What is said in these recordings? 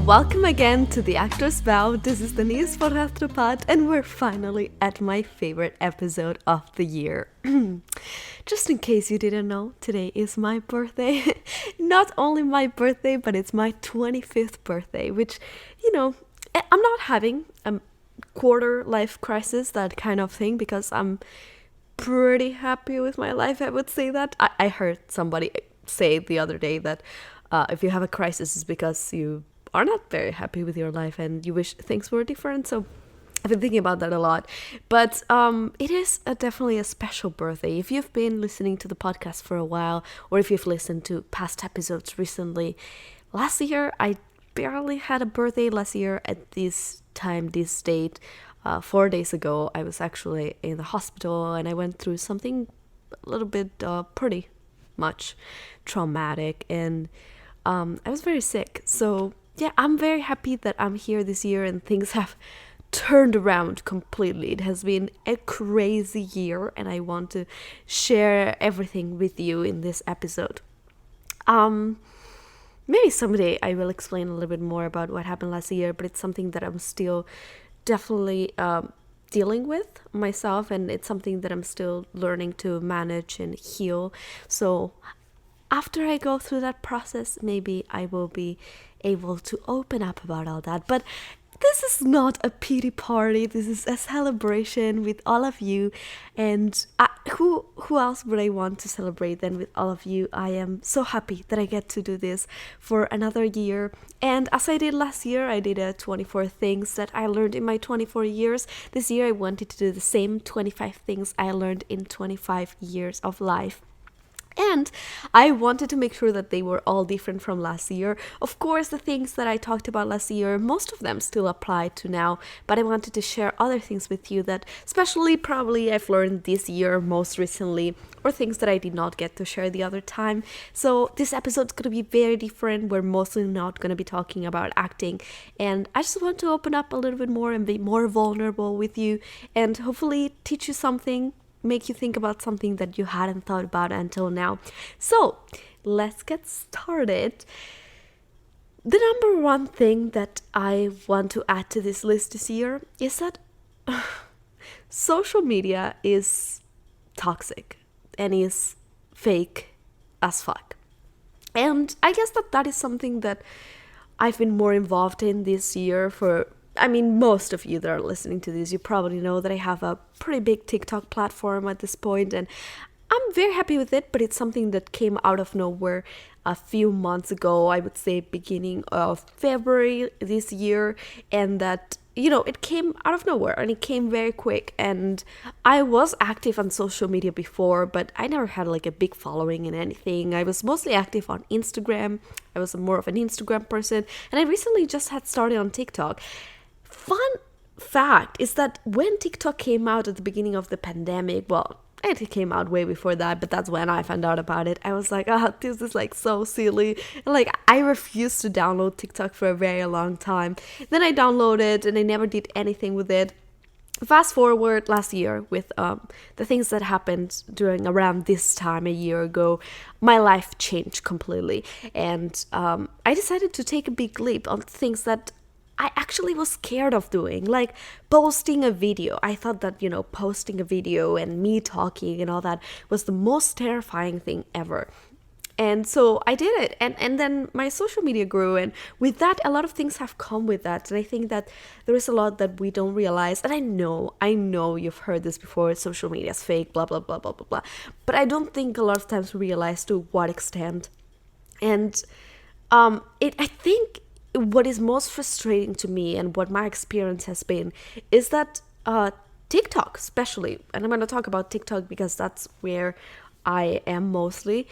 Welcome again to the Actor's Vow. This is Denise for Arthropod, and we're finally at my favorite episode of the year. Just in case you didn't know, today is my birthday. Not only my birthday, but it's my 25th birthday, which, I'm not having a quarter life crisis, that kind of thing, because I'm pretty happy with my life, I would say that. I heard somebody say the other day that if you have a crisis, it's because you are not very happy with your life and you wish things were different. So I've been thinking about that a lot. But it is definitely a special birthday. If you've been listening to the podcast for a while, or if you've listened to past episodes recently, last year I barely had a birthday. Last year at this time, this date, 4 days ago, I was actually in the hospital and I went through something a little bit pretty much traumatic, and I was very sick. So yeah, I'm very happy that I'm here this year and things have turned around completely. It has been a crazy year and I want to share everything with you in this episode. Maybe someday I will explain a little bit more about what happened last year, but it's something that I'm still definitely dealing with myself, and it's something that I'm still learning to manage and heal. So after I go through that process, maybe I will be able to open up about all that. But this is not a pity party. This is a celebration with all of you. And who else would I want to celebrate than with all of you? I am so happy that I get to do this for another year. And as I did last year, I did 24 things that I learned in my 24 years. This year, I wanted to do the same 25 things I learned in 25 years of life. And I wanted to make sure that they were all different from last year. Of course, the things that I talked about last year, most of them still apply to now, but I wanted to share other things with you that especially probably I've learned this year most recently, or things that I did not get to share the other time. So this episode's going to be very different. We're mostly not going to be talking about acting, and I just want to open up a little bit more and be more vulnerable with you and hopefully teach you something, make you think about something that you hadn't thought about until now. So let's get started. The number one thing that I want to add to this list this year is that social media is toxic and is fake as fuck. And I guess that is something that I've been more involved in this year. Most of you that are listening to this, you probably know that I have a pretty big TikTok platform at this point, and I'm very happy with it, but it's something that came out of nowhere a few months ago, I would say beginning of February this year, and that, it came out of nowhere and it came very quick. And I was active on social media before, but I never had like a big following in anything. I was mostly active on Instagram. I was more of an Instagram person, and I recently just had started on TikTok. Fun fact is that when TikTok came out at the beginning of the pandemic, well, it came out way before that, but that's when I found out about it. I was like, this is like so silly. And like, I refused to download TikTok for a very long time. Then I downloaded and I never did anything with it. Fast forward last year with the things that happened around this time a year ago, my life changed completely. And I decided to take a big leap on things that I actually was scared of doing, like posting a video. I thought that, posting a video and me talking and all that was the most terrifying thing ever. And so I did it. And then my social media grew. And with that, a lot of things have come with that. And I think that there is a lot that we don't realize. And I know you've heard this before. Social media is fake, blah, blah, blah, blah, blah, blah. But I don't think a lot of times we realize to what extent. And I think what is most frustrating to me and what my experience has been is that TikTok especially, and I'm going to talk about TikTok because that's where I am mostly,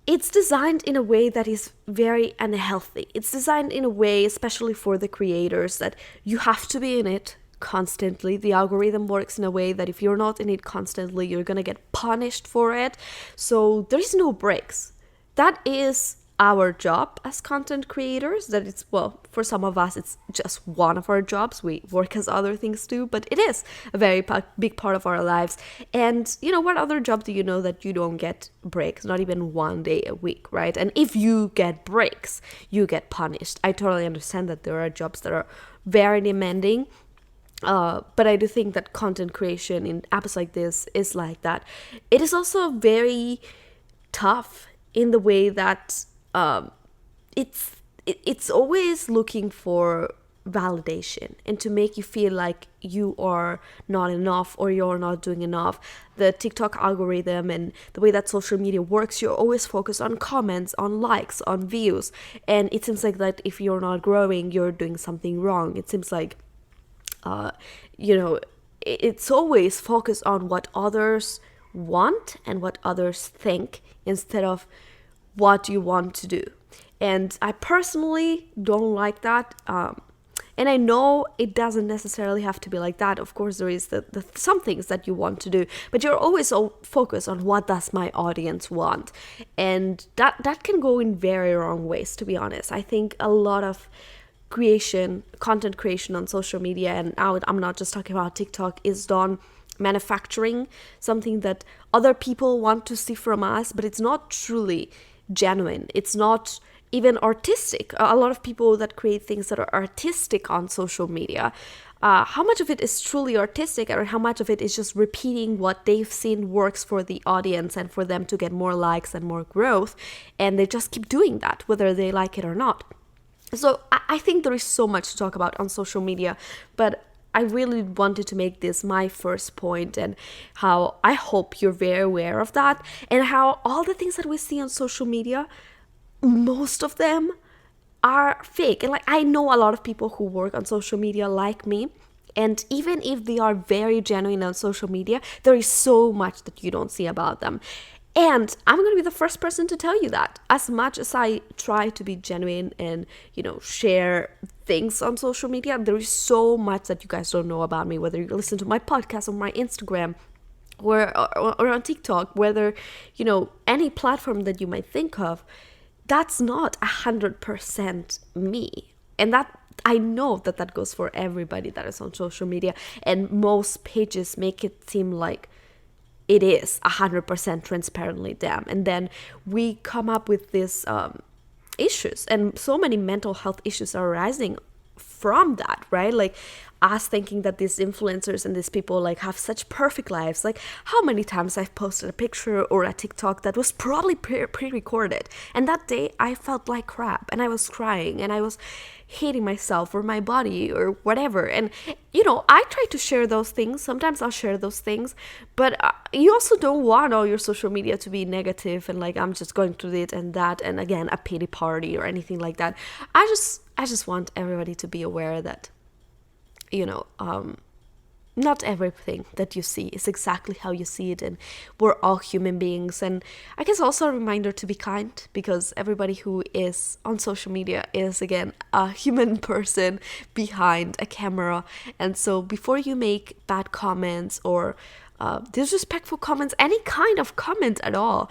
it's designed in a way that is very unhealthy. It's designed in a way, especially for the creators, that you have to be in it constantly. The algorithm works in a way that if you're not in it constantly, you're going to get punished for it. So there is no breaks. That is our job as content creators, that it's, well, for some of us it's just one of our jobs, we work as other things too, but it is a very big part of our lives. And what other job do you know that you don't get breaks, not even one day a week, right? And if you get breaks, you get punished. I totally understand that there are jobs that are very demanding, but I do think that content creation in apps like this is like that. It is also very tough in the way that it's always looking for validation and to make you feel like you are not enough or you're not doing enough. The TikTok algorithm and the way that social media works, you're always focused on comments, on likes, on views, and it seems like that if you're not growing, you're doing something wrong. It seems like it's always focused on what others want and what others think instead of what you want to do. And I personally don't like that. And I know it doesn't necessarily have to be like that. Of course, there is the some things that you want to do, but you're always so focused on what does my audience want. And that can go in very wrong ways, to be honest. I think a lot of content creation on social media, and now I'm not just talking about TikTok, is done manufacturing something that other people want to see from us, but it's not truly genuine. It's not even artistic. A lot of people that create things that are artistic on social media, how much of it is truly artistic or how much of it is just repeating what they've seen works for the audience and for them to get more likes and more growth, and they just keep doing that whether they like it or not. So I think there is so much to talk about on social media, but I really wanted to make this my first point, and how I hope you're very aware of that, and how all the things that we see on social media, most of them are fake. And I know a lot of people who work on social media like me, and even if they are very genuine on social media, there is so much that you don't see about them. And I'm going to be the first person to tell you that. As much as I try to be genuine and, share things on social media, there is so much that you guys don't know about me, whether you listen to my podcast on my Instagram or on TikTok, whether, any platform that you might think of. That's not 100% me. And that I know that goes for everybody that is on social media. And most pages make it seem like it is 100% transparently them. And then we come up with these issues, and so many mental health issues are arising from that, right? Like us thinking that these influencers and these people have such perfect lives. Like how many times I've posted a picture or a TikTok that was probably pre-recorded, and that day I felt like crap and I was crying and I was hating myself or my body or whatever. And I try to share those things. Sometimes I'll share those things, but you also don't want all your social media to be negative and I'm just going through it and that, and again, a pity party or anything like that. I just want everybody to be aware that not everything that you see is exactly how you see it, and we're all human beings. And I guess also a reminder to be kind, because everybody who is on social media is, again, a human person behind a camera. And so before you make bad comments or disrespectful comments, any kind of comment at all,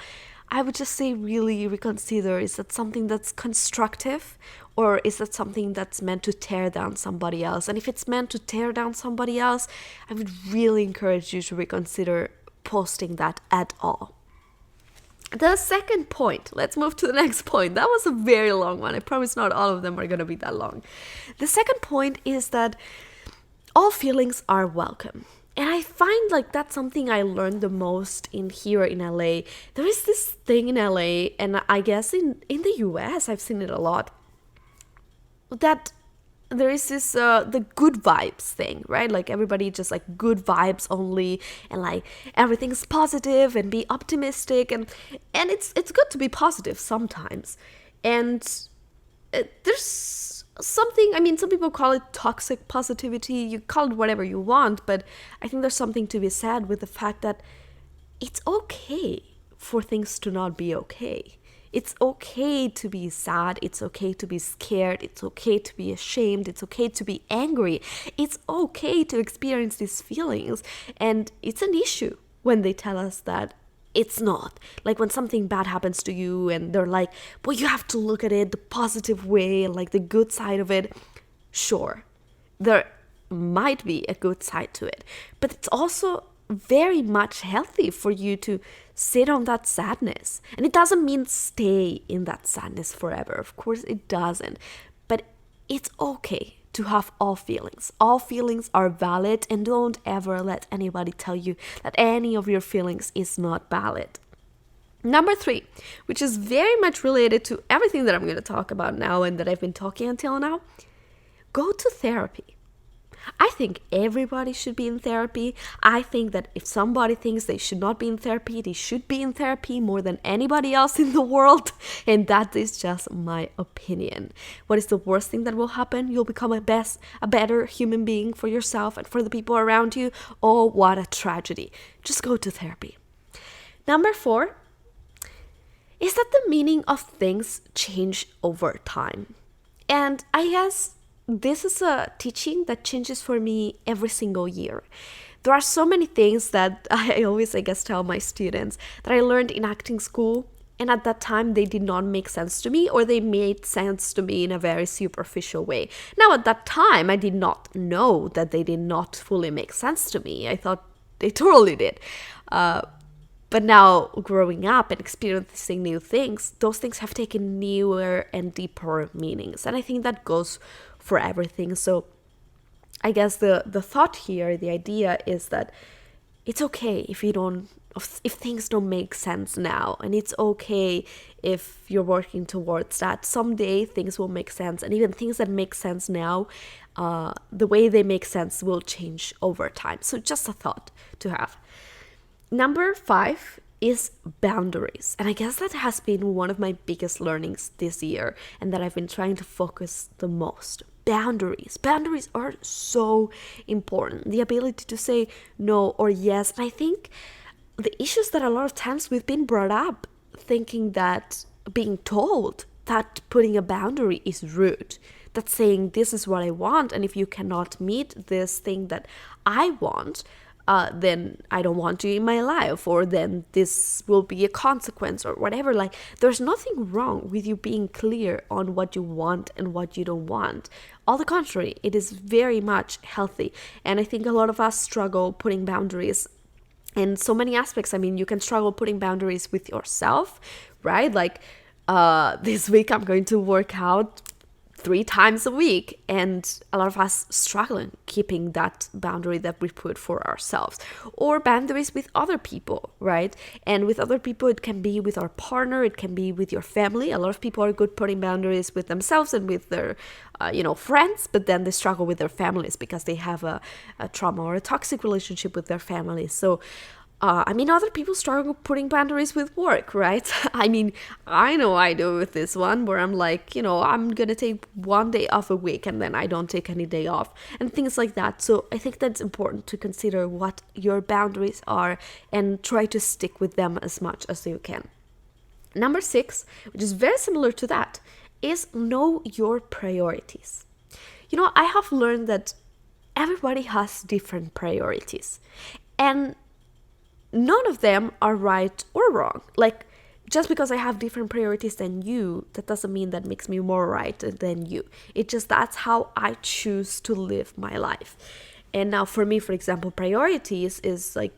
I would just say really reconsider. Is that something that's constructive, or is that something that's meant to tear down somebody else? And if it's meant to tear down somebody else, I would really encourage you to reconsider posting that at all. The second point, let's move to the next point. That was a very long one. I promise not all of them are going to be that long. The second point is that all feelings are welcome. And I find that's something I learned the most here in LA. There is this thing in LA, and I guess in the US, I've seen it a lot, that there is this the good vibes thing, right? Everybody just good vibes only, and everything's positive and be optimistic, and it's good to be positive sometimes. And there's something, some people call it toxic positivity, you call it whatever you want, but I think there's something to be said with the fact that it's okay for things to not be okay. It's okay to be sad, it's okay to be scared, it's okay to be ashamed, it's okay to be angry, it's okay to experience these feelings. And it's an issue when they tell us that it's not. Like when something bad happens to you and they're like, well, you have to look at it the positive way, like the good side of it. Sure, there might be a good side to it, but it's also very much healthy for you to sit on that sadness. And it doesn't mean stay in that sadness forever. Of course it doesn't. But it's okay to have all feelings. All feelings are valid, and don't ever let anybody tell you that any of your feelings is not valid. Number 3, which is very much related to everything that I'm going to talk about now and that I've been talking until now, go to therapy. I think everybody should be in therapy. I think that if somebody thinks they should not be in therapy, they should be in therapy more than anybody else in the world. And that is just my opinion. What is the worst thing that will happen? You'll become a better human being for yourself and for the people around you. Oh, what a tragedy. Just go to therapy. Number 4 is that the meaning of things change over time. And I guess this is a teaching that changes for me every single year. There are so many things that I always, tell my students that I learned in acting school, and at that time they did not make sense to me, or they made sense to me in a very superficial way. Now, at that time, I did not know that they did not fully make sense to me. I thought they totally did. But now, growing up and experiencing new things, those things have taken newer and deeper meanings. And I think that goes for everything. So I guess the thought here, the idea is that it's okay if things don't make sense now. And it's okay if you're working towards that. Someday things will make sense. And even things that make sense now, the way they make sense will change over time. So just a thought to have. Number 5 is boundaries. And I guess that has been one of my biggest learnings this year and that I've been trying to focus the most. Boundaries. Boundaries are so important. The ability to say no or yes. And I think the issues that a lot of times we've been brought up thinking that being told that putting a boundary is rude. That saying this is what I want, and if you cannot meet this thing that I want, then I don't want you in my life, or then this will be a consequence or whatever. Like, there's nothing wrong with you being clear on what you want and what you don't want. On the contrary, it is very much healthy. And I think a lot of us struggle putting boundaries in so many aspects. I mean, you can struggle putting boundaries with yourself, right? Like, this week I'm going to work out 3 times a week, and a lot of us struggling keeping that boundary that we put for ourselves, or boundaries with other people, right? And with other people, it can be with our partner, it can be with your family. A lot of people are good putting boundaries with themselves and with their friends, but then they struggle with their families because they have a trauma or a toxic relationship with their families. So other people struggle putting boundaries with work, right? I know I do with this one where I'm like, I'm going to take 1 day off a week and then I don't take any day off and things like that. So I think that's important to consider what your boundaries are and try to stick with them as much as you can. Number 6, which is very similar to that, is know your priorities. I have learned that everybody has different priorities, and none of them are right or wrong. Like, just because I have different priorities than you, that doesn't mean that makes me more right than you. It just, that's how I choose to live my life. And now for me, for example, priorities is like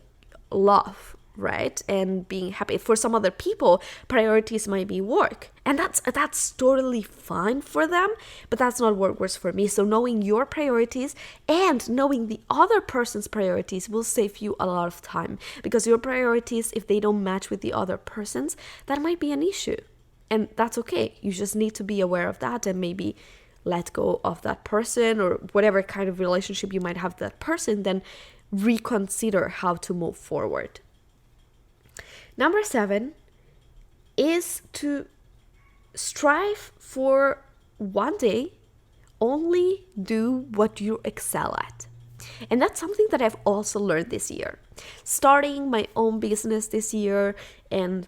love, right? And being happy. For some other people, priorities might be work. And that's totally fine for them, but that's not what works for me. So knowing your priorities and knowing the other person's priorities will save you a lot of time, because your priorities, if they don't match with the other person's, that might be an issue. And that's okay. You just need to be aware of that and maybe let go of that person, or whatever kind of relationship you might have with that person, then reconsider how to move forward. Number 7 is to strive for one day only do what you excel at. And that's something that I've also learned this year. Starting my own business this year and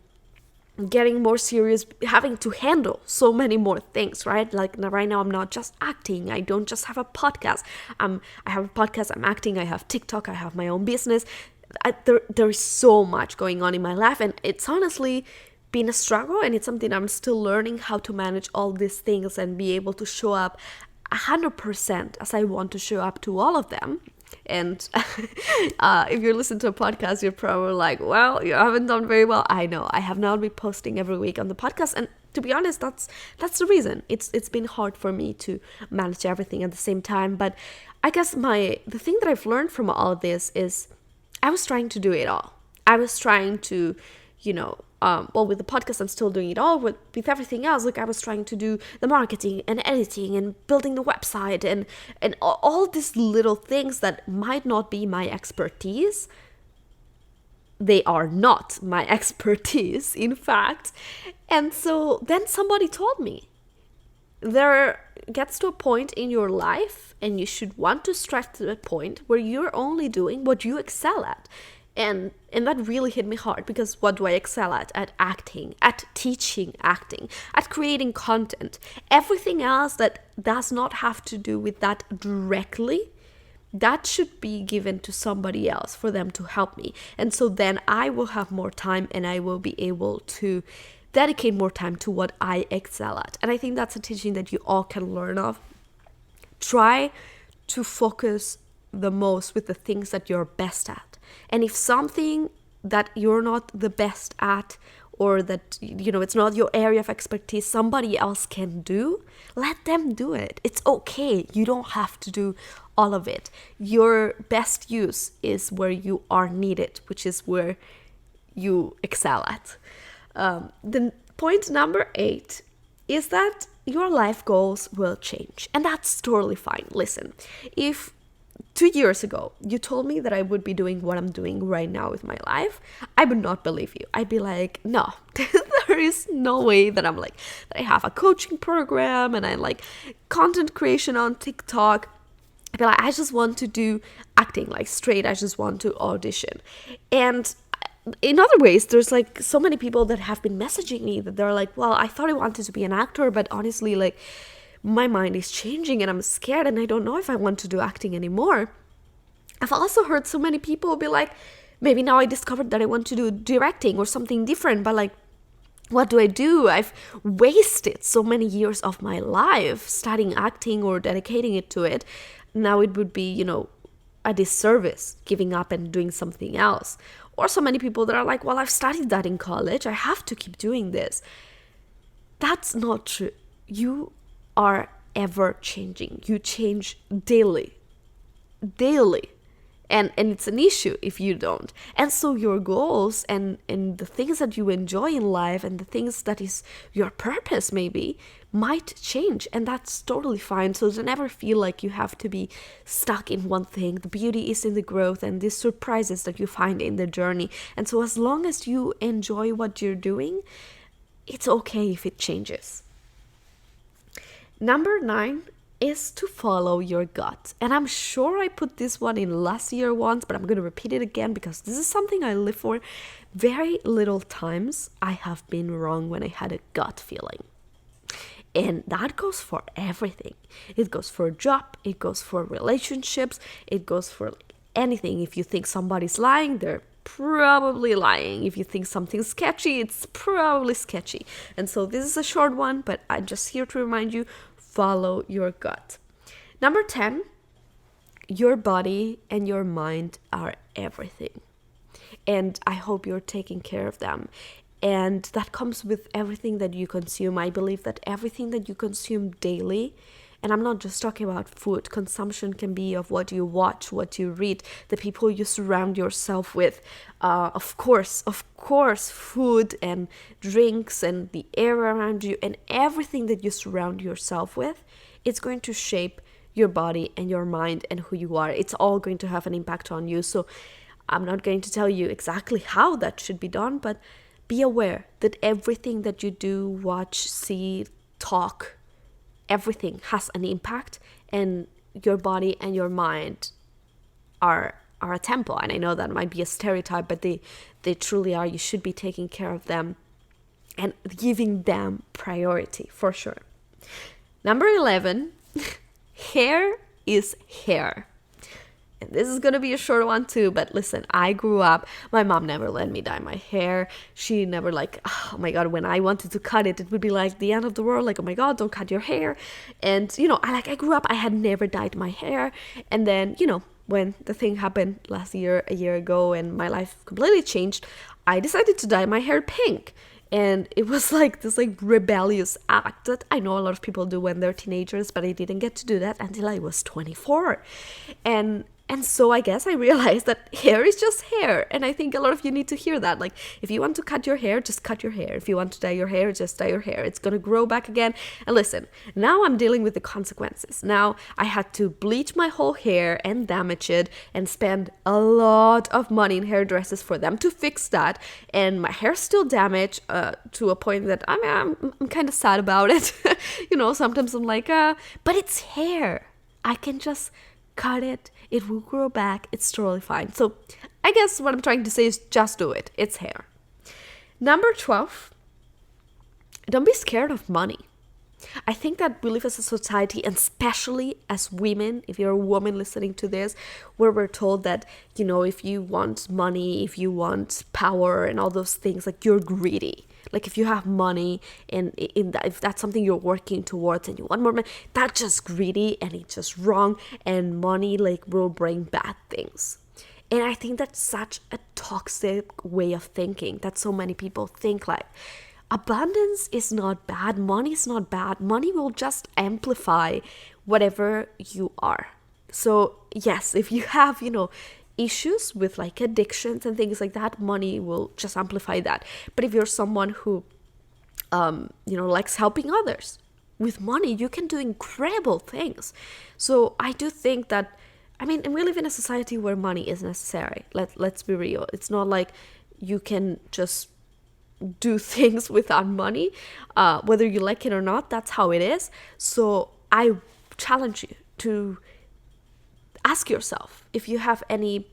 getting more serious, having to handle so many more things, right? Like right now I'm not just acting. I don't just have a podcast. I have a podcast, I'm acting, I have TikTok, I have my own business. there is so much going on in my life, and it's honestly been a struggle, and it's something I'm still learning how to manage all these things and be able to show up 100% as I want to show up to all of them. And if you're listening to a podcast, you're probably like, well, you haven't done very well. I know I have not been posting every week on the podcast, and to be honest, that's the reason. It's been hard for me to manage everything at the same time. But I guess the thing that I've learned from all of this is I was trying to do it all. I was trying to, with the podcast, I'm still doing it all. With everything else, like I was trying to do the marketing and editing and building the website and all these little things that might not be my expertise. They are not my expertise, in fact. And so then somebody told me, there gets to a point in your life, and you should want to stretch to that point where you're only doing what you excel at. And that really hit me hard, because what do I excel at? At acting, at teaching acting, at creating content. Everything else that does not have to do with that directly, that should be given to somebody else for them to help me. And so then I will have more time, and I will be able to dedicate more time to what I excel at. And I think that's a teaching that you all can learn of. Try to focus the most with the things that you're best at. And if something that you're not the best at, or that, it's not your area of expertise, somebody else can do, let them do it. It's okay. You don't have to do all of it. Your best use is where you are needed, which is where you excel at. The point number 8 is that your life goals will change, and that's totally fine. Listen, if 2 years ago you told me that I would be doing what I'm doing right now with my life, I would not believe you. I'd be like, no, there is no way that that I have a coaching program and I like content creation on TikTok. I'd be like, I just want to do acting, like straight. I just want to audition. And in other ways, there's like so many people that have been messaging me that they're like, well, I thought I wanted to be an actor, but honestly, like my mind is changing and I'm scared and I don't know if I want to do acting anymore. I've also heard so many people be like, maybe now I discovered that I want to do directing or something different, but like, what do I do? I've wasted so many years of my life studying acting or dedicating it to it. Now it would be, a disservice giving up and doing something else. Or so many people that are like, well, I've studied that in college. I have to keep doing this. That's not true. You are ever changing. You change daily. And it's an issue if you don't. And so your goals and the things that you enjoy in life and the things that is your purpose maybe might change. And that's totally fine. So don't ever feel like you have to be stuck in one thing. The beauty is in the growth and the surprises that you find in the journey. And so as long as you enjoy what you're doing, it's okay if it changes. Number 9 is to follow your gut. And I'm sure I put this one in last year once, but I'm going to repeat it again because this is something I live for. Very little times I have been wrong when I had a gut feeling. And that goes for everything. It goes for a job, it goes for relationships, it goes for anything. If you think somebody's lying, they're probably lying. If you think something's sketchy, it's probably sketchy. And so this is a short one, but I'm just here to remind you, follow your gut. Number 10, your body and your mind are everything. And I hope you're taking care of them. And that comes with everything that you consume. I believe that everything that you consume daily, and I'm not just talking about food, consumption can be of what you watch, what you read, the people you surround yourself with. Of course, food and drinks and the air around you and everything that you surround yourself with, it's going to shape your body and your mind and who you are. It's all going to have an impact on you. So I'm not going to tell you exactly how that should be done, but be aware that everything that you do, watch, see, talk, everything has an impact, and your body and your mind are a temple. And I know that might be a stereotype, but they truly are. You should be taking care of them and giving them priority for sure. Number 11, hair is hair. And this is gonna be a short one too, but listen, I grew up, my mom never let me dye my hair. She never like, oh my god, when I wanted to cut it, it would be like the end of the world, like, oh my god, don't cut your hair. And I grew up, I had never dyed my hair. And then, when the thing happened last year, a year ago, and my life completely changed, I decided to dye my hair pink. And it was like this like rebellious act that I know a lot of people do when they're teenagers, but I didn't get to do that until I was 24. And so I guess I realized that hair is just hair. And I think a lot of you need to hear that. Like, if you want to cut your hair, just cut your hair. If you want to dye your hair, just dye your hair. It's going to grow back again. And listen, now I'm dealing with the consequences. Now I had to bleach my whole hair and damage it and spend a lot of money in hairdressers for them to fix that. And my hair's still damaged to a point that I'm kind of sad about it. Sometimes I'm like, but it's hair. I can just cut it. It will grow back. It's totally fine. So I guess what I'm trying to say is just do it. It's hair. Number 12, don't be scared of money. I think that we live as a society, and especially as women, if you're a woman listening to this, where we're told that, if you want money, if you want power and all those things, like, you're greedy. Like, if you have money and if that's something you're working towards and you want more money, that's just greedy and it's just wrong. And money, like, will bring bad things. And I think that's such a toxic way of thinking that so many people think. Like, abundance is not bad. Money is not bad. Money will just amplify whatever you are. So yes, if you have, issues with like addictions and things like that, money will just amplify that. But if you're someone who likes helping others, with money you can do incredible things. So I do think that, and we live in a society where money is necessary. Let's be real. It's not like you can just do things without money, whether you like it or not. That's how it is. So I challenge you to ask yourself if you have any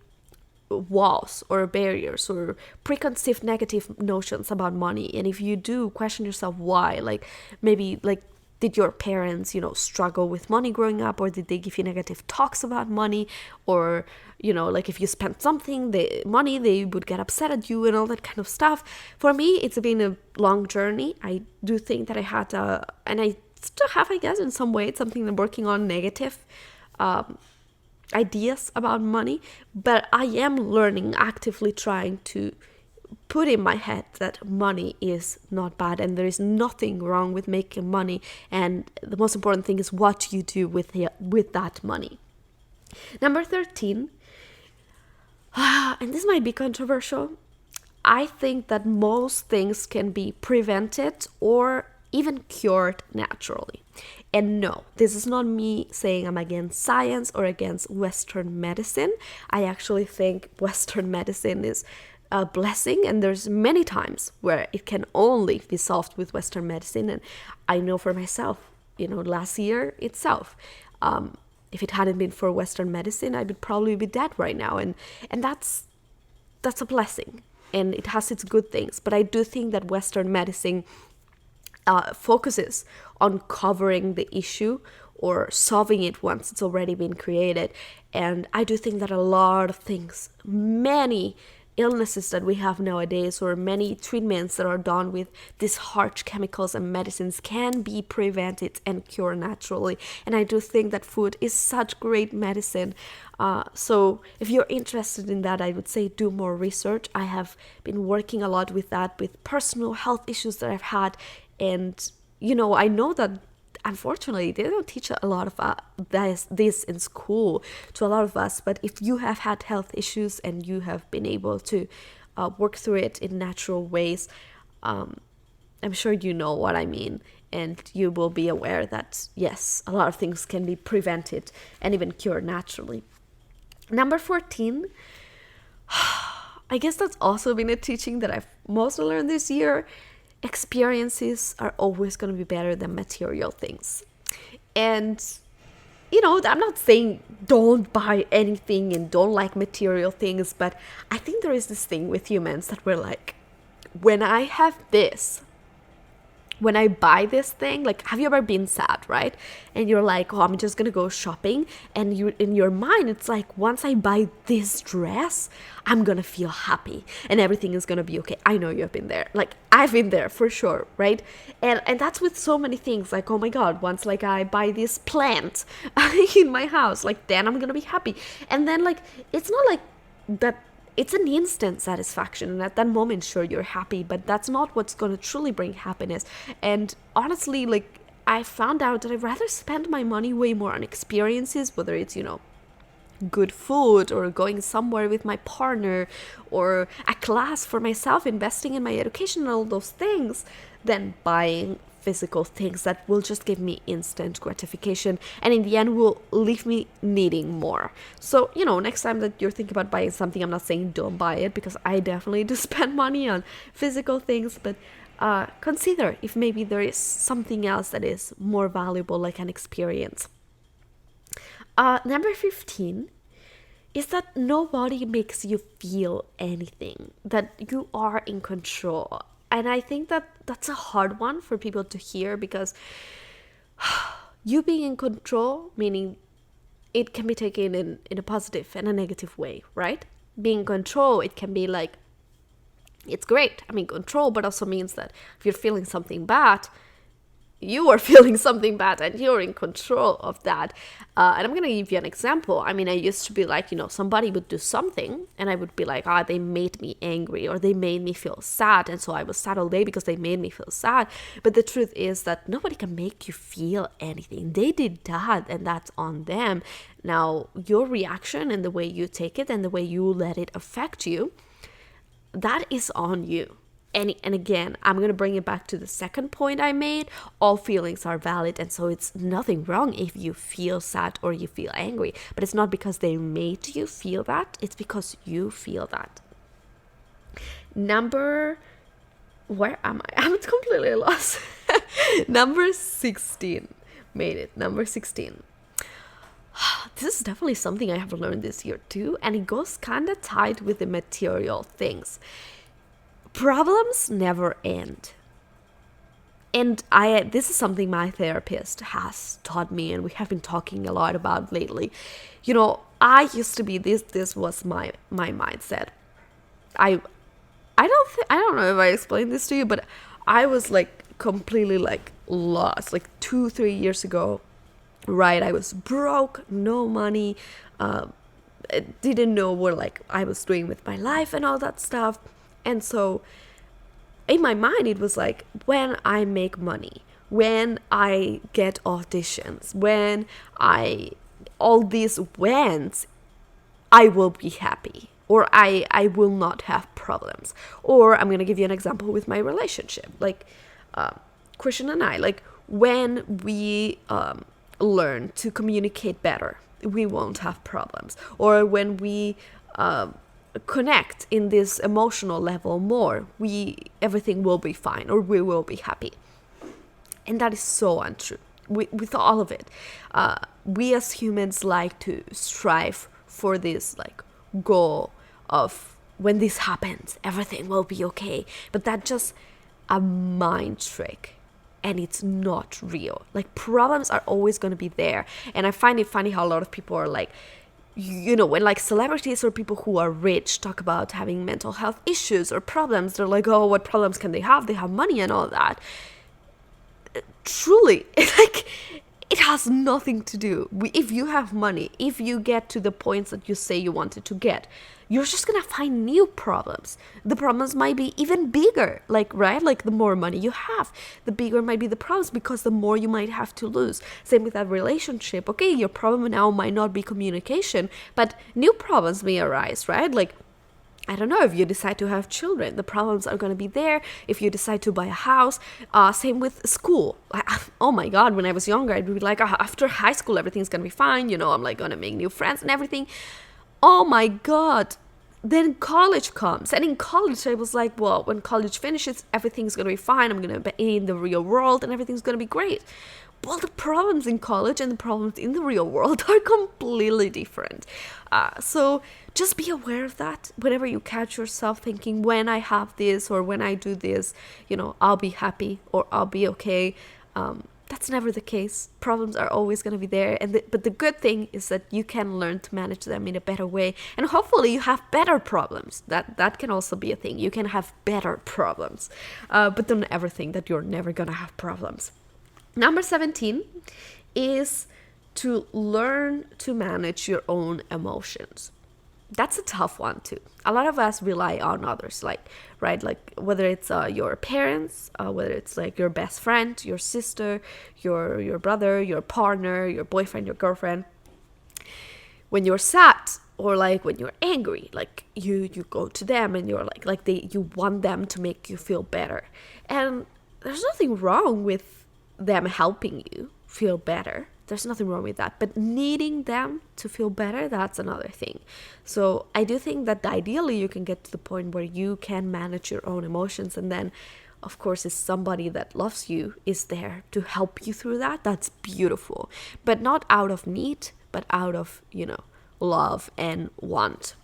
walls or barriers or preconceived negative notions about money. And if you do, question yourself why. Like, maybe, like, did your parents, struggle with money growing up, or did they give you negative talks about money? Or, like, if you spent something, money, they would get upset at you and all that kind of stuff. For me, it's been a long journey. I do think that I had and I still have, I guess, in some way, it's something I'm working on, negative ideas about money, but I am learning, actively trying to put in my head that money is not bad and there is nothing wrong with making money, and the most important thing is what you do with that money. Number 13, and this might be controversial, I think that most things can be prevented or even cured naturally. And no, this is not me saying I'm against science or against Western medicine. I actually think Western medicine is a blessing, and there's many times where it can only be solved with Western medicine. And I know for myself, last year itself, if it hadn't been for Western medicine, I would probably be dead right now. And that's a blessing, and it has its good things. But I do think that Western medicine focuses on covering the issue or solving it once it's already been created. And I do think that a lot of things, many illnesses that we have nowadays, or many treatments that are done with these harsh chemicals and medicines, can be prevented and cured naturally. And I do think that food is such great medicine. So if you're interested in that, I would say do more research. I have been working a lot with that, with personal health issues that I've had. And, I know that unfortunately they don't teach a lot of this in school to a lot of us. But if you have had health issues and you have been able to work through it in natural ways, I'm sure you know what I mean. And you will be aware that, yes, a lot of things can be prevented and even cured naturally. Number 14, I guess that's also been a teaching that I've mostly learned this year. Experiences are always going to be better than material things. And, I'm not saying don't buy anything and don't like material things, but I think there is this thing with humans that we're like, when I have this, when I buy this thing, like, have you ever been sad, right? And you're like, oh, I'm just gonna go shopping. And you, in your mind, it's like, once I buy this dress, I'm gonna feel happy and everything is gonna be okay. I know you've been there. Like, I've been there for sure, right? And that's with so many things. Like, oh my God, once like I buy this plant in my house, like, then I'm gonna be happy. And then like, it's not like that. It's an instant satisfaction, and at that moment, sure, you're happy, but that's not what's going to truly bring happiness. And honestly, like, I found out that I'd rather spend my money way more on experiences, whether it's, good food or going somewhere with my partner or a class for myself, investing in my education and all those things, than buying physical things that will just give me instant gratification and in the end will leave me needing more. So, next time that you're thinking about buying something, I'm not saying don't buy it, because I definitely do spend money on physical things, but consider if maybe there is something else that is more valuable, like an experience. Number 15 is that nobody makes you feel anything, that you are in control. And I think that that's a hard one for people to hear, because you being in control, meaning it can be taken in a positive and a negative way, right? Being in control, it can be like, it's great, I'm in control, but also means that if you're feeling something bad, you are feeling something bad and you're in control of that. And I'm going to give you an example. I mean, I used to be like, somebody would do something and I would be like, they made me angry or they made me feel sad. And so I was sad all day because they made me feel sad. But the truth is that nobody can make you feel anything. They did that and that's on them. Now, your reaction and the way you take it and the way you let it affect you, that is on you. And again, I'm going to bring it back to the second point I made. All feelings are valid, and so it's nothing wrong if you feel sad or you feel angry. But it's not because they made you feel that, it's because you feel that. Where am I? I'm completely lost. Number 16. Made it. Number 16. This is definitely something I have learned this year too, and it goes kind of tied with the material things. Problems never end. And this is something my therapist has taught me, and we have been talking a lot about lately. I used to be this was my mindset. I don't know if I explained this to you, but I was like completely like lost like 2-3 years ago, right? I was broke, no money, didn't know what like I was doing with my life and all that stuff. And so in my mind, it was like, when I make money, when I get auditions, when all these wins, I will be happy, or I will not have problems. Or I'm going to give you an example with my relationship. Like Christian and I, like when we learn to communicate better, we won't have problems. Or when we connect in this emotional level more, everything will be fine, or we will be happy. And that is so untrue with all of it. We as humans like to strive for this like goal of, when this happens, everything will be okay. But that's just a mind trick, and it's not real. Like, problems are always going to be there. And I find it funny how a lot of people are like, when like celebrities or people who are rich talk about having mental health issues or problems, they're like, oh, what problems can they have? They have money and all that. Truly, like, it has nothing to do. If you have money, if you get to the points that you say you wanted to get, you're just gonna find new problems. The problems might be even bigger, like, right? Like, the more money you have, the bigger might be the problems, because the more you might have to lose. Same with that relationship. Okay, your problem now might not be communication, but new problems may arise, right? Like, I don't know, if you decide to have children, the problems are going to be there. If you decide to buy a house, same with school. Oh my God, when I was younger, I'd be like, after high school, everything's going to be fine. I'm like going to make new friends and everything. Oh my God, then college comes, and in college I was like, well, when college finishes, everything's gonna be fine. I'm gonna be in the real world and everything's gonna be great. Well, the problems in college and the problems in the real world are completely different. So just be aware of that whenever you catch yourself thinking, when I have this or when I do this, I'll be happy or I'll be okay. That's never the case. Problems are always going to be there. But the good thing is that you can learn to manage them in a better way. And hopefully you have better problems. That can also be a thing. You can have better problems. But don't ever think that you're never going to have problems. Number 17 is to learn to manage your own emotions. That's a tough one too. A lot of us rely on others, like whether it's your parents, whether it's like your best friend, your sister, your brother, your partner, your boyfriend, your girlfriend. When you're sad or like when you're angry, like you go to them and you're you want them to make you feel better. And there's nothing wrong with them helping you feel better. There's nothing wrong with that. But needing them to feel better, that's another thing. So I do think that ideally you can get to the point where you can manage your own emotions. And then, of course, if somebody that loves you is there to help you through that, that's beautiful. But not out of need, but out of, love and want.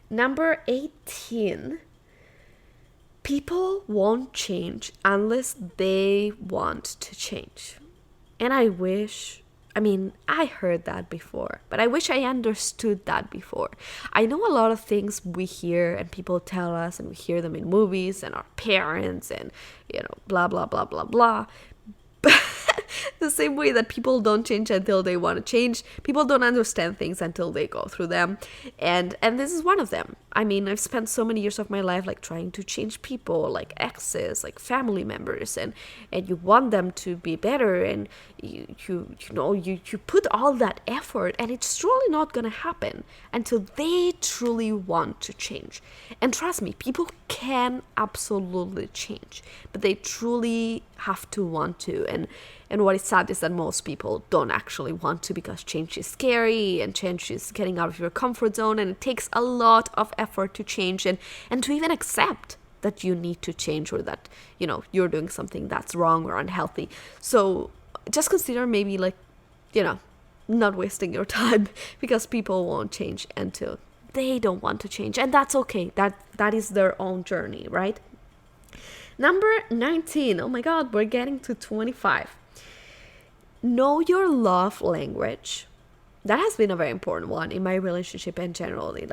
Number 18. People won't change unless they want to change. And I heard that before, but I wish I understood that before. I know a lot of things we hear and people tell us, and we hear them in movies and our parents and, blah, blah, blah, blah, blah. But the same way that people don't change until they want to change, people don't understand things until they go through them. And this is one of them. I've spent so many years of my life trying to change people, like exes, like family members, and you want them to be better, and you put all that effort, and it's truly not gonna happen until they truly want to change. And trust me, people can absolutely change, but they truly have to want to. And what is sad is that most people don't actually want to, because change is scary and change is getting out of your comfort zone, and it takes a lot of effort to change and to even accept that you need to change, or that you're doing something that's wrong or unhealthy. So just consider maybe not wasting your time, because people won't change until they don't want to change, and that's okay. That is their own journey, right? Number 19. Oh my god, we're getting to 25. Know your love language. That has been a very important one in my relationship and generally,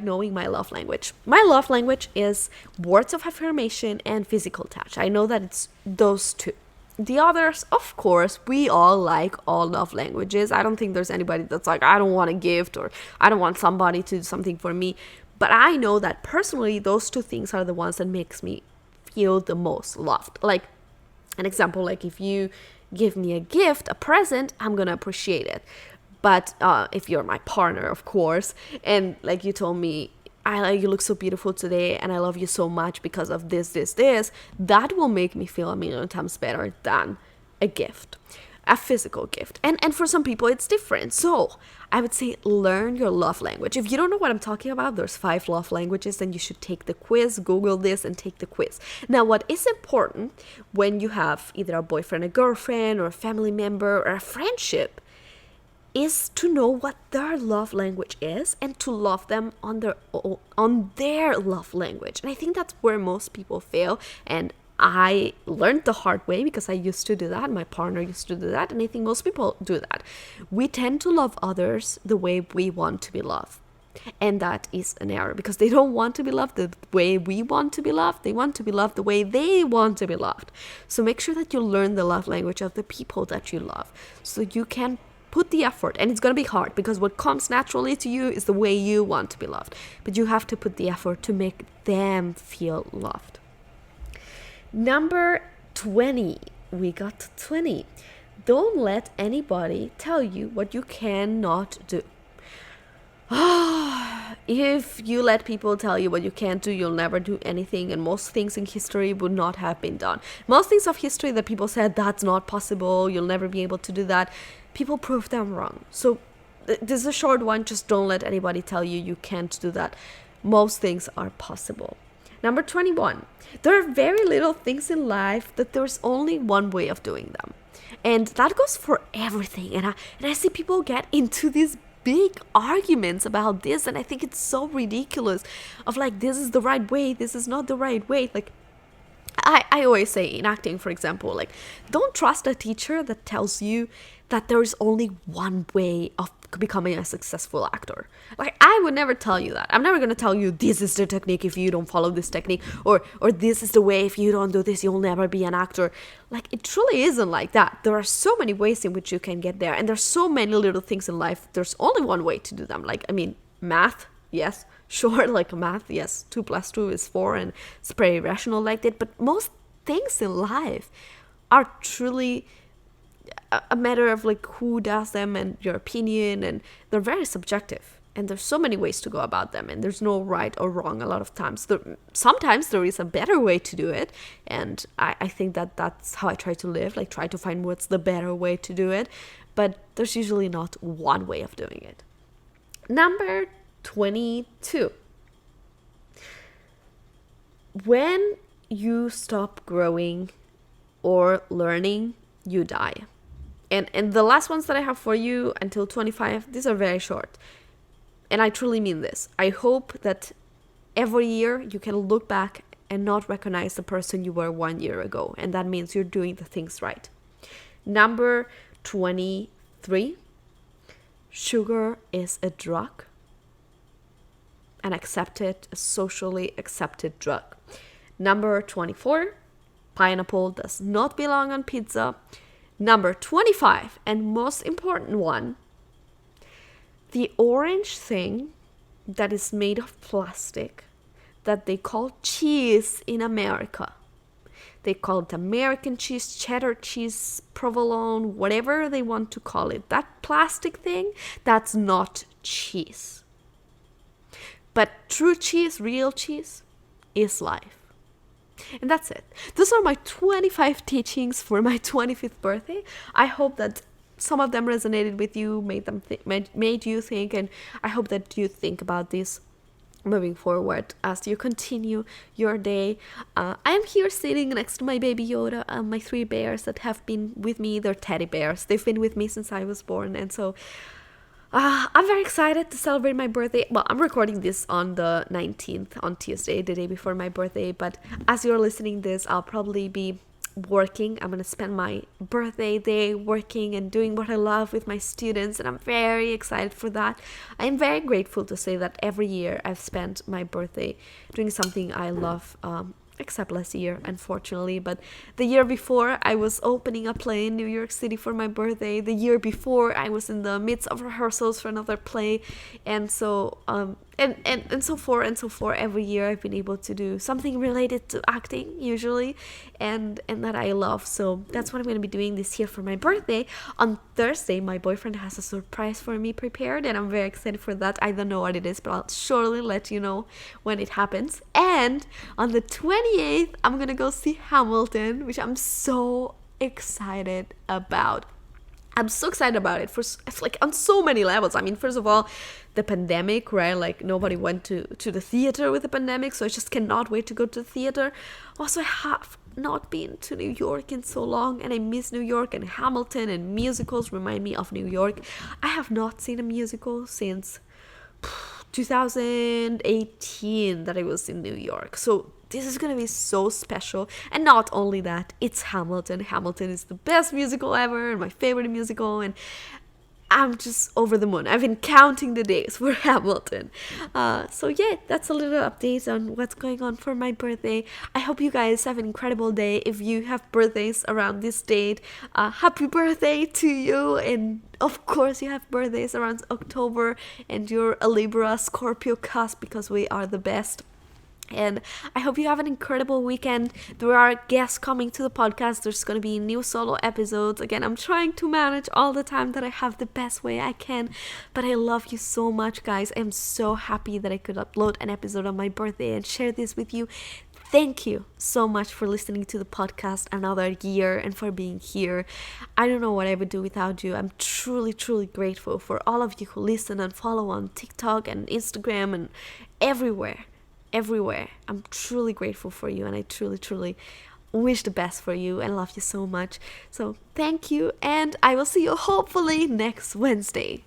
knowing my love language. My love language is words of affirmation and physical touch. I know that it's those two. The others, of course, we all like all love languages. I don't think there's anybody that's like, I don't want a gift, or I don't want somebody to do something for me. But I know that personally, those two things are the ones that makes me feel the most loved. Like an example, if you give me a gift, a present, I'm gonna appreciate it. But if you're my partner, of course, and you told me, you look so beautiful today, and I love you so much because of this, that will make me feel a million times better than a gift, a physical gift. And for some people, it's different. So I would say learn your love language. If you don't know what I'm talking about, there's 5 love languages, then you should take the quiz, Google this, and take the quiz. Now, what is important when you have either a boyfriend, a girlfriend, or a family member, or a friendship, is to know what their love language is and to love them on their love language. And I think that's where most people fail. And I learned the hard way, because I used to do that. My partner used to do that. And I think most people do that. We tend to love others the way we want to be loved. And that is an error, because they don't want to be loved the way we want to be loved. They want to be loved the way they want to be loved. So make sure that you learn the love language of the people that you love, so you can put the effort. And it's going to be hard, because what comes naturally to you is the way you want to be loved. But you have to put the effort to make them feel loved. Number 20. We got to 20. Don't let anybody tell you what you cannot do. If you let people tell you what you can't do, you'll never do anything, and most things in history would not have been done. Most things of history that people said, that's not possible, you'll never be able to do that, people proved them wrong. So this is a short one. Just don't let anybody tell you you can't do that. Most things are possible. Number 21. There are very little things in life that there's only one way of doing them. And that goes for everything. And I see people get into these big arguments about this, and I think it's so ridiculous of like, this is the right way, this is not the right way. Like, I always say in acting, for example, like, don't trust a teacher that tells you that there is only one way of becoming a successful actor. Like, I would never tell you that. I'm never going to tell you this is the technique if you don't follow this technique, or this is the way if you don't do this, you'll never be an actor. Like, it truly isn't like that. There are so many ways in which you can get there, and there's so many little things in life. There's only one way to do them. Like, I mean, math, yes, sure, like math, yes, 2 + 2 is 4, and it's pretty rational like that. But most things in life are truly a matter of like who does them and your opinion, and they're very subjective, and there's so many ways to go about them, and there's no right or wrong. A lot of times sometimes there is a better way to do it, and I think that that's how I try to live, like try to find what's the better way to do it, but there's usually not one way of doing it. Number 22. When you stop growing or learning, you die. And the last ones that I have for you until 25, these are very short. And I truly mean this. I hope that every year you can look back and not recognize the person you were 1 year ago. And that means you're doing the things right. Number 23, sugar is a drug. An accepted, a socially accepted drug. Number 24, pineapple does not belong on pizza. Number 25, and most important one, the orange thing that is made of plastic that they call cheese in America. They call it American cheese, cheddar cheese, provolone, whatever they want to call it. That plastic thing, that's not cheese. But true cheese, real cheese, is life. And that's it. Those are my 25 teachings for my 25th birthday. I hope that some of them resonated with you, made you think, and I hope that you think about this moving forward as you continue your day. I am here sitting next to my baby Yoda, my 3 bears that have been with me. They're teddy bears. They've been with me since I was born, and so I'm very excited to celebrate my birthday. Well, I'm recording this on the 19th, on Tuesday, the day before my birthday. But as you're listening this, I'll probably be working. I'm going to spend my birthday day working and doing what I love with my students. And I'm very excited for that. I'm very grateful to say that every year I've spent my birthday doing something I love, except last year, unfortunately. But the year before, I was opening a play in New York City for my birthday. The year before, I was in the midst of rehearsals for another play. And so and so forth and so forth. Every year I've been able to do something related to acting, usually, and that I love. So that's what I'm going to be doing this year for my birthday. On Thursday, my boyfriend has a surprise for me prepared, and I'm very excited for that. I don't know what it is, but I'll surely let you know when it happens. And on the 28th, I'm going to go see Hamilton, which I'm so excited about. I'm so excited about it for like on so many levels. I mean, first of all, the pandemic, right? Like nobody went to the theater with the pandemic, so I just cannot wait to go to the theater. Also, I have not been to New York in so long, and I miss New York, and Hamilton and musicals remind me of New York. I have not seen a musical since 2018 that I was in New York. So this is going to be so special. And not only that, it's Hamilton. Hamilton is the best musical ever and my favorite musical. And I'm just over the moon. I've been counting the days for Hamilton. So yeah, that's a little update on what's going on for my birthday. I hope you guys have an incredible day. If you have birthdays around this date, happy birthday to you. And of course, you have birthdays around October and you're a Libra, Scorpio cusp, because we are the best. And I hope you have an incredible weekend. There are guests coming to the podcast. There's going to be new solo episodes. Again, I'm trying to manage all the time that I have the best way I can. But I love you so much, guys. I'm so happy that I could upload an episode on my birthday and share this with you. thank you so much for listening to the podcast another year and for being here. I don't know what I would do without you. I'm truly, truly grateful for all of you who listen and follow on TikTok and Instagram and everywhere. Everywhere. I'm truly grateful for you, and I truly, truly wish the best for you and love you so much. So thank you, and I will see you hopefully next Wednesday.